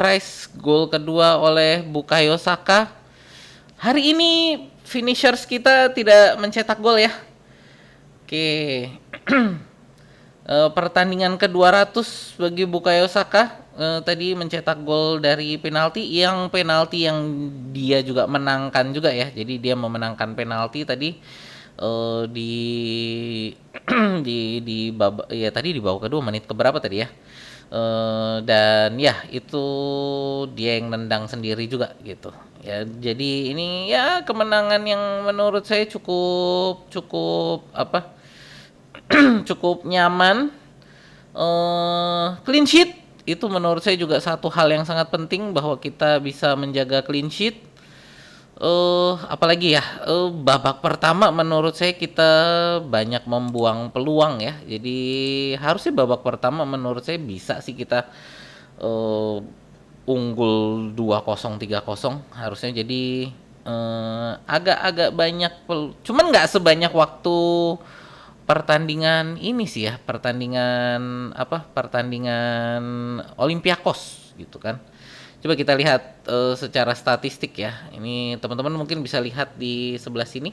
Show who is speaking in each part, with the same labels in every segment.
Speaker 1: Price, gol kedua oleh Bukayo Saka. Hari ini finishers kita tidak mencetak gol ya. Oke. Pertandingan ke-200 bagi Bukayo Saka, tadi mencetak gol dari penalti yang dia juga menangkan juga ya. Jadi dia memenangkan penalti tadi di tadi di babak kedua menit keberapa tadi ya. Dan ya itu dia yang nendang sendiri juga gitu. Ya, jadi ini ya kemenangan yang menurut saya cukup cukup apa? cukup nyaman. Clean sheet itu menurut saya juga satu hal yang sangat penting bahwa kita bisa menjaga clean sheet. Apalagi ya, babak pertama menurut saya kita banyak membuang peluang ya. Jadi harusnya babak pertama menurut saya bisa sih kita eh, unggul 2-0 3-0 harusnya. Jadi agak-agak banyak cuman nggak sebanyak waktu pertandingan ini sih ya, pertandingan Olympiakos gitu kan. Coba kita lihat secara statistik ya. Ini teman-teman mungkin bisa lihat di sebelah sini.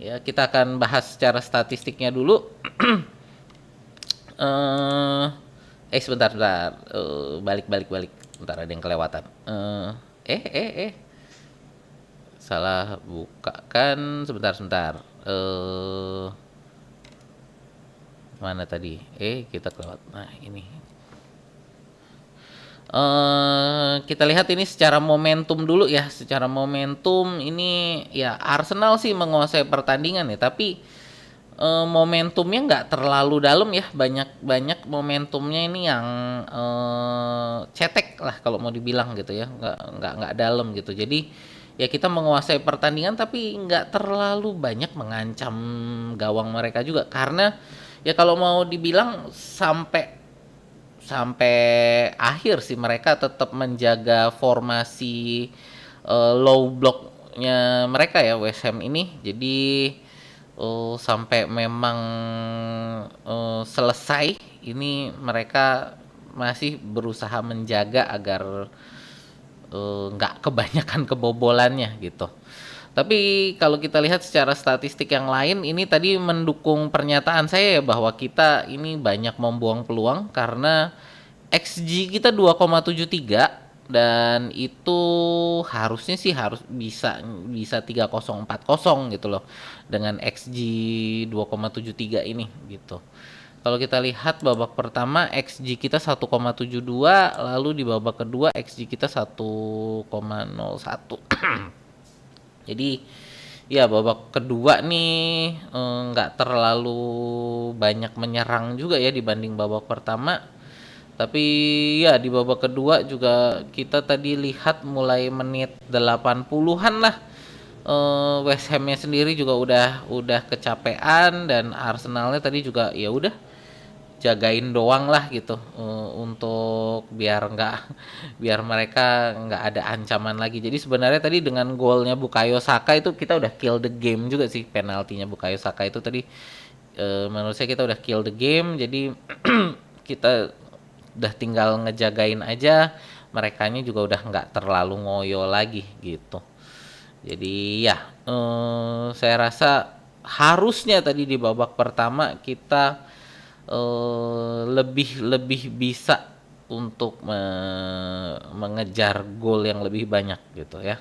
Speaker 1: Ya, kita akan bahas secara statistiknya dulu. Sebentar. Balik. Bentar, ada yang kelewatan. Salah buka kan. Sebentar. Mana tadi? Kita kelewat. Nah, ini. Kita lihat ini secara momentum dulu ya. Secara momentum ini ya Arsenal sih menguasai pertandingan ya, tapi momentumnya nggak terlalu dalam ya. Banyak momentumnya ini yang cetek lah kalau mau dibilang gitu ya. Nggak dalam gitu. Jadi ya kita menguasai pertandingan tapi nggak terlalu banyak mengancam gawang mereka juga, karena ya kalau mau dibilang sampai sampai akhir sih mereka tetap menjaga formasi low blocknya mereka ya, West Ham ini. Jadi sampai memang selesai ini mereka masih berusaha menjaga agar nggak kebanyakan kebobolannya gitu. Tapi kalau kita lihat secara statistik yang lain, ini tadi mendukung pernyataan saya ya bahwa kita ini banyak membuang peluang karena XG kita 2,73 dan itu harusnya sih harus bisa 3040 gitu loh dengan XG 2,73 ini gitu. Kalau kita lihat babak pertama XG kita 1,72, lalu di babak kedua XG kita 1,01. Jadi ya babak kedua nih nggak terlalu banyak menyerang juga ya dibanding babak pertama. Tapi ya di babak kedua juga kita tadi lihat mulai menit 80-an lah, West Ham-nya sendiri juga udah kecapean dan Arsenalnya tadi juga ya udah jagain doang lah gitu, untuk biar mereka nggak ada ancaman lagi. Jadi sebenarnya tadi dengan golnya Bukayo Saka itu kita udah kill the game juga sih. Penaltinya Bukayo Saka itu tadi menurut saya kita udah kill the game. Jadi kita udah tinggal ngejagain aja, merekanya juga udah nggak terlalu ngoyo lagi gitu. Jadi ya saya rasa harusnya tadi di babak pertama kita lebih bisa untuk mengejar gol yang lebih banyak gitu ya.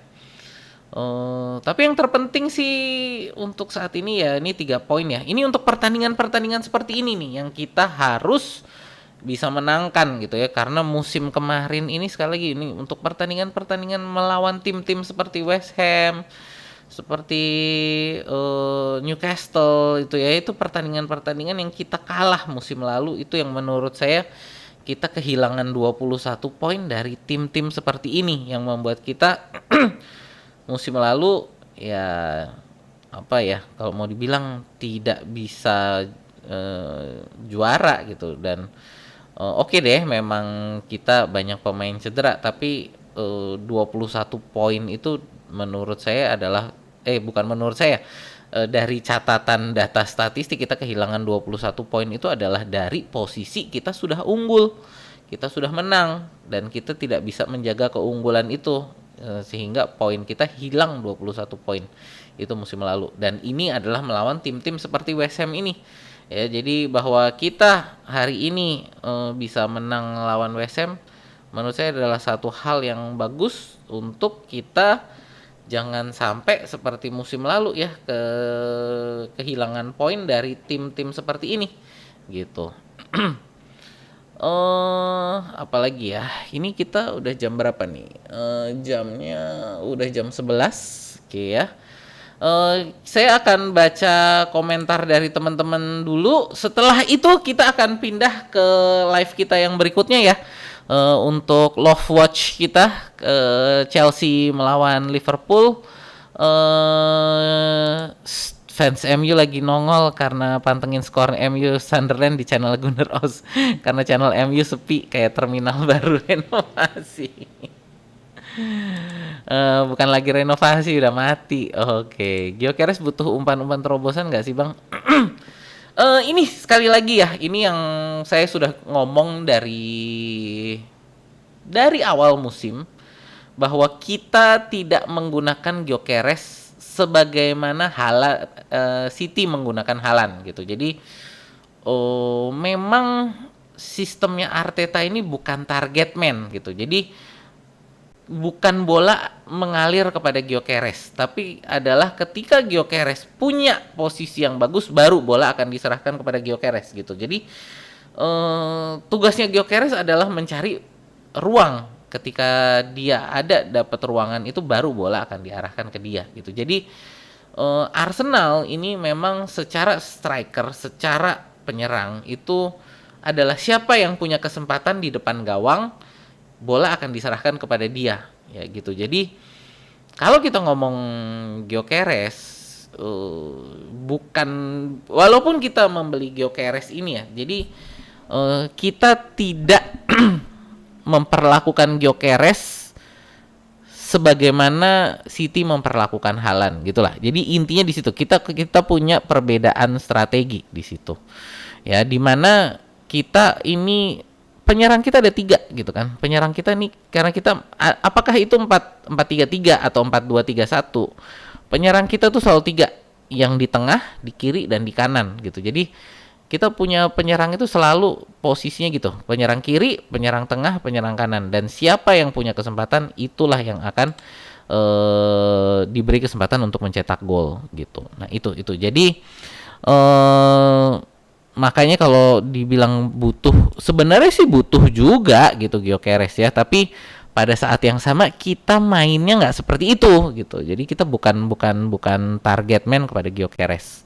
Speaker 1: Tapi yang terpenting sih untuk saat ini ya ini 3 poin ya. Ini untuk pertandingan-pertandingan seperti ini nih yang kita harus bisa menangkan gitu ya, karena musim kemarin ini sekali lagi ini untuk pertandingan-pertandingan melawan tim-tim seperti West Ham, seperti Newcastle itu ya, itu pertandingan-pertandingan yang kita kalah musim lalu, itu yang menurut saya kita kehilangan 21 poin dari tim-tim seperti ini yang membuat kita musim lalu ya apa ya kalau mau dibilang tidak bisa juara gitu. Dan oke deh memang kita banyak pemain cedera, tapi 21 poin itu menurut saya adalah bukan menurut saya, dari catatan data statistik kita kehilangan 21 poin itu adalah dari posisi kita sudah unggul. kita sudah menang dan kita tidak bisa menjaga keunggulan itu, sehingga poin kita hilang 21 poin itu musim lalu, dan ini adalah melawan tim-tim seperti West Ham ini ya. Jadi bahwa kita hari ini bisa menang lawan West Ham menurut saya adalah satu hal yang bagus untuk kita jangan sampai seperti musim lalu ya, kehilangan poin dari tim-tim seperti ini gitu. Apalagi ya, ini kita udah jam berapa nih? Jamnya udah jam 11. Oke ya. Saya akan baca komentar dari teman-teman dulu. Setelah itu kita akan pindah ke live kita yang berikutnya ya. Untuk Love Watch kita, Chelsea melawan Liverpool. Fans MU lagi nongol karena pantengin skor MU Sunderland di channel Gunner Oz. Karena channel MU sepi kayak terminal baru renovasi. Bukan lagi renovasi, udah mati. Oke. Gyökeres butuh umpan-umpan terobosan nggak sih bang? Ini sekali lagi ya, ini yang saya sudah ngomong dari awal musim bahwa kita tidak menggunakan Gyökeres sebagaimana City menggunakan Haaland gitu. Jadi memang sistemnya Arteta ini bukan target man gitu. Jadi bukan bola mengalir kepada Gyökeres, tapi adalah ketika Gyökeres punya posisi yang bagus baru bola akan diserahkan kepada Gyökeres gitu. Jadi tugasnya Gyökeres adalah mencari ruang. Ketika dia dapat ruangan itu baru bola akan diarahkan ke dia gitu. Jadi Arsenal ini memang secara striker, secara penyerang itu adalah siapa yang punya kesempatan di depan gawang, bola akan diserahkan kepada dia ya gitu. Jadi kalau kita ngomong Gyökeres, bukan, walaupun kita membeli Gyökeres ini ya, jadi kita tidak memperlakukan Gyökeres sebagaimana City memperlakukan Haaland gitulah. Jadi intinya di situ kita punya perbedaan strategi di situ ya, dimana kita ini penyerang kita ada 3 gitu kan. Penyerang kita nih, karena kita apakah itu 4-3-3 atau 4-2-3-1, penyerang kita tuh selalu 3, yang di tengah, di kiri, dan di kanan gitu. Jadi kita punya penyerang itu selalu posisinya gitu, penyerang kiri, penyerang tengah, penyerang kanan, dan siapa yang punya kesempatan itulah yang akan diberi kesempatan untuk mencetak gol gitu. Nah itu jadi makanya kalau dibilang butuh, sebenarnya sih butuh juga gitu Gyökeres ya, tapi pada saat yang sama kita mainnya nggak seperti itu gitu. Jadi kita bukan target man kepada Gyökeres.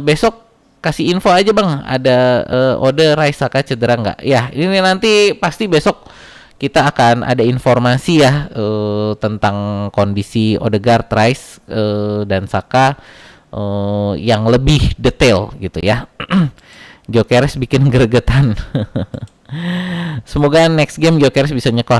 Speaker 1: Besok kasih info aja bang, ada Ode Raisaka cedera nggak? Ya ini nanti pasti besok kita akan ada informasi ya tentang kondisi Odegaard, Rice dan Saka yang lebih detail gitu ya. Gyökeres bikin gregetan. Semoga next game Gyökeres bisa nyekor.